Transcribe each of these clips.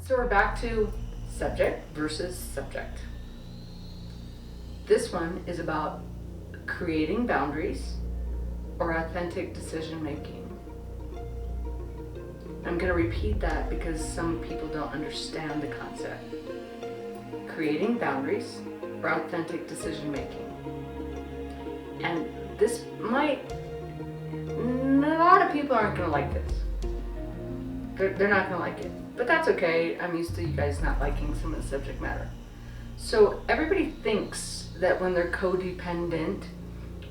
So we're back to subject versus subject. This one is about creating boundaries or authentic decision making. I'm going to repeat that because some people don't understand the concept. Creating boundaries or authentic decision making. And this might, a lot of people aren't going to like this. They're not going to like it. But that's okay. I'm used to you guys not liking some of the subject matter. So everybody thinks that when they're codependent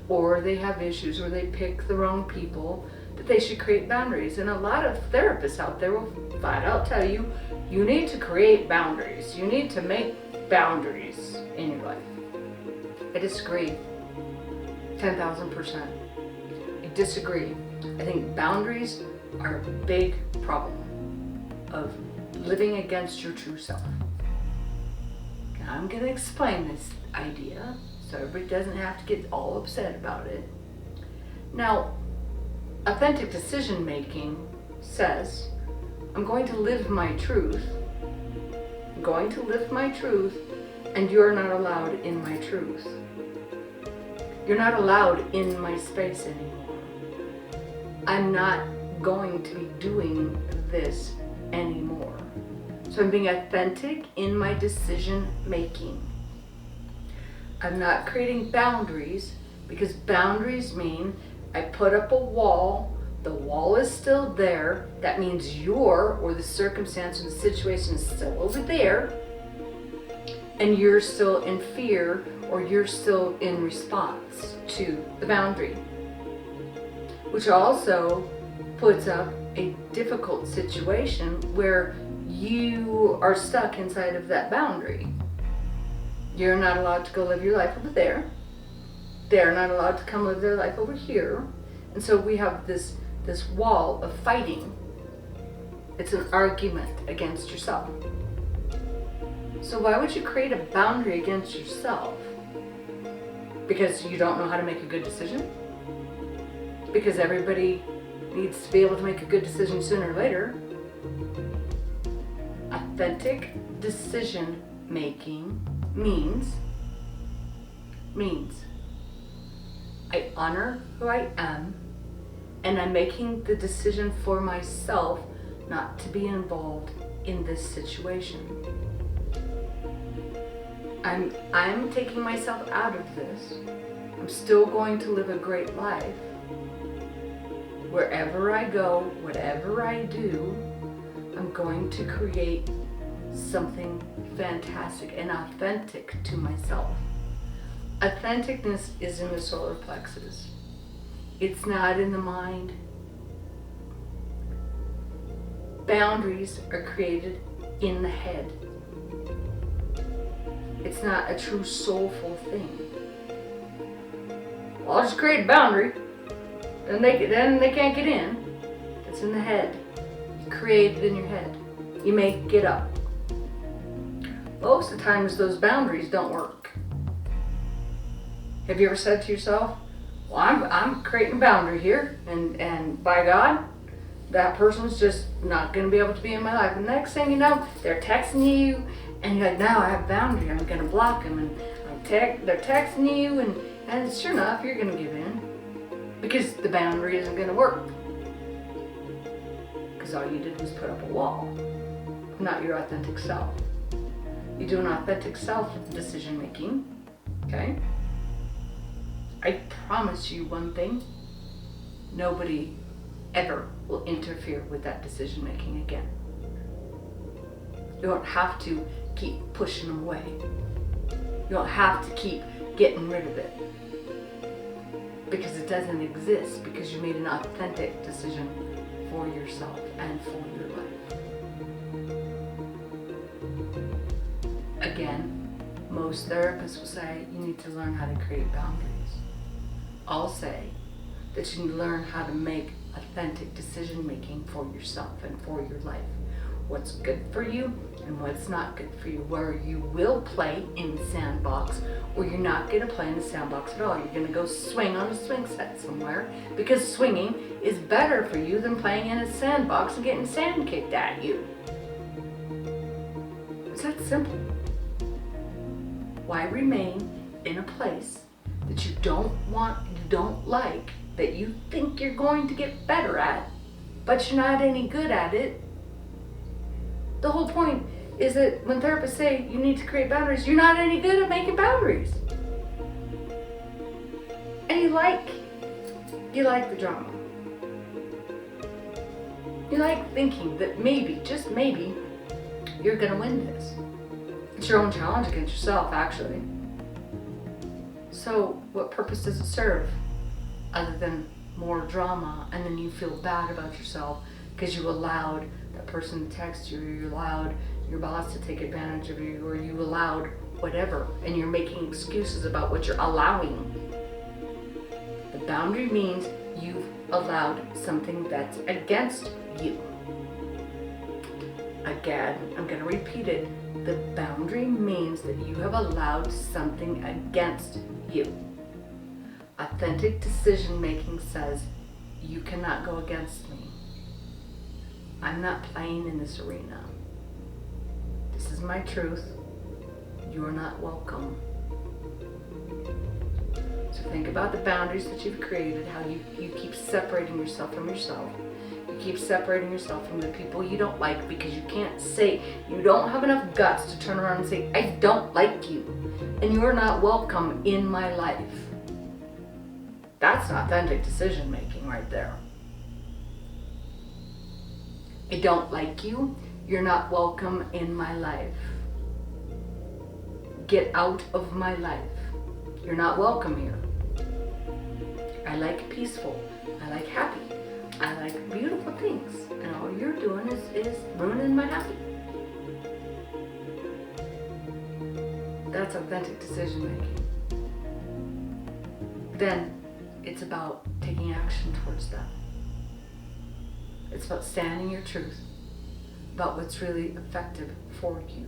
or they have issues or they pick the wrong people, that they should create boundaries. And a lot of therapists out there will flat out tell you, you need to create boundaries. You need to make boundaries in your life. I disagree. 10,000%. I disagree. I think boundaries are a big problem of living against your true self. Now I'm going to explain this idea so everybody doesn't have to get all upset about it. Now, authentic decision making says, I'm going to live my truth. I'm going to live my truth, and you're not allowed in my truth. You're not allowed in my space anymore. I'm not going to be doing this anymore. So I'm being authentic in my decision making. I'm not creating boundaries because boundaries mean I put up a wall, the wall is still there, that means you're, or the circumstance or the situation is still over there, and you're still in fear or you're still in response to the boundary. Which also puts up a difficult situation where you are stuck inside of that boundary. You're not allowed to go live your life over there. They're not allowed to come live their life over here. And so we have this wall of fighting. It's an argument against yourself. So why would you create a boundary against yourself? Because you don't know how to make a good decision? Because everybody needs to be able to make a good decision sooner or later. Authentic decision making means I honor who I am, and I'm making the decision for myself not to be involved in this situation. I'm taking myself out of this. I'm still going to live a great life. Wherever I go, whatever I do, I'm going to create something fantastic and authentic to myself. Authenticness is in the solar plexus. It's not in the mind. Boundaries are created in the head. It's not a true soulful thing. Well, I'll just create a boundary. Then they can't get in. It's in the head. You create it in your head. You make it up. Most of the times those boundaries don't work. Have you ever said to yourself, well, I'm creating a boundary here, and by God, that person's just not going to be able to be in my life. And the next thing you know, they're texting you, and you're like, now I have a boundary, I'm going to block them. And they're texting you, and sure enough, you're going to give in. Because the boundary isn't going to work. Because all you did was put up a wall, not your authentic self. You do an authentic self decision making, okay? I promise you one thing, nobody ever will interfere with that decision making again. You don't have to keep pushing them away. You don't have to keep getting rid of it. Because it doesn't exist, because you made an authentic decision for yourself and for your life. Again, most therapists will say you need to learn how to create boundaries. I'll say that you need to learn how to make authentic decision making for yourself and for your life. What's good for you and what's not good for you. Where you will play in the sandbox, or you're not going to play in the sandbox at all. You're going to go swing on a swing set somewhere, because swinging is better for you than playing in a sandbox and getting sand kicked at you. simple. Why remain in a place that you don't want, you don't like, that you think you're going to get better at, but you're not any good at it? The whole point is that when therapists say you need to create boundaries, you're not any good at making boundaries. And you like the drama. You like thinking that maybe, just maybe, you're gonna win this. It's your own challenge against yourself, actually. So what purpose does it serve other than more drama, and then you feel bad about yourself because you allowed that person to text you, or you allowed your boss to take advantage of you, or you allowed whatever, and you're making excuses about what you're allowing. The boundary means you've allowed something that's against you. Again, I'm going to repeat it. The boundary means that you have allowed something against you. Authentic decision making says, you cannot go against me. I'm not playing in this arena. This is my truth. You're not welcome. So think about the boundaries that you've created, how you keep separating yourself from yourself. You keep separating yourself from the people you don't like because you can't say, you don't have enough guts to turn around and say, I don't like you, and you're not welcome in my life. That's authentic decision making right there. I don't like you, you're not welcome in my life. Get out of my life. You're not welcome here. I like peaceful. I like happy. I like beautiful things. And all you're doing is ruining my happy. That's authentic decision making. Then it's about taking action towards that. It's about standing your truth, about what's really effective for you,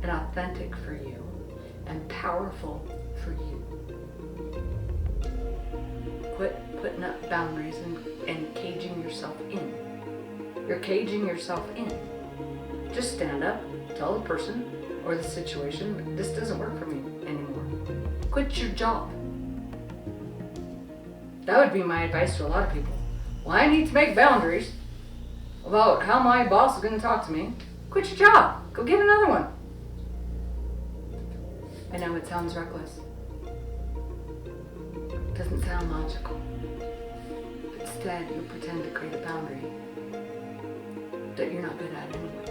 and authentic for you, and powerful for you. Quit putting up boundaries and caging yourself in. You're caging yourself in. Just stand up, tell the person or the situation, this doesn't work for me anymore. Quit your job. That would be my advice to a lot of people. Well, I need to make boundaries about how my boss is going to talk to me. Quit your job. Go get another one. I know it sounds reckless. It doesn't sound logical. Instead, you pretend to create a boundary that you're not good at anyway.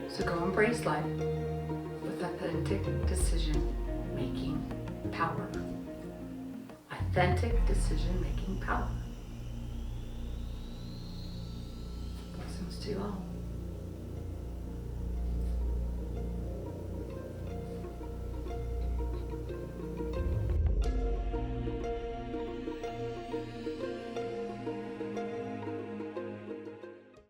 So go embrace life with authentic decision-making power. Authentic decision-making power.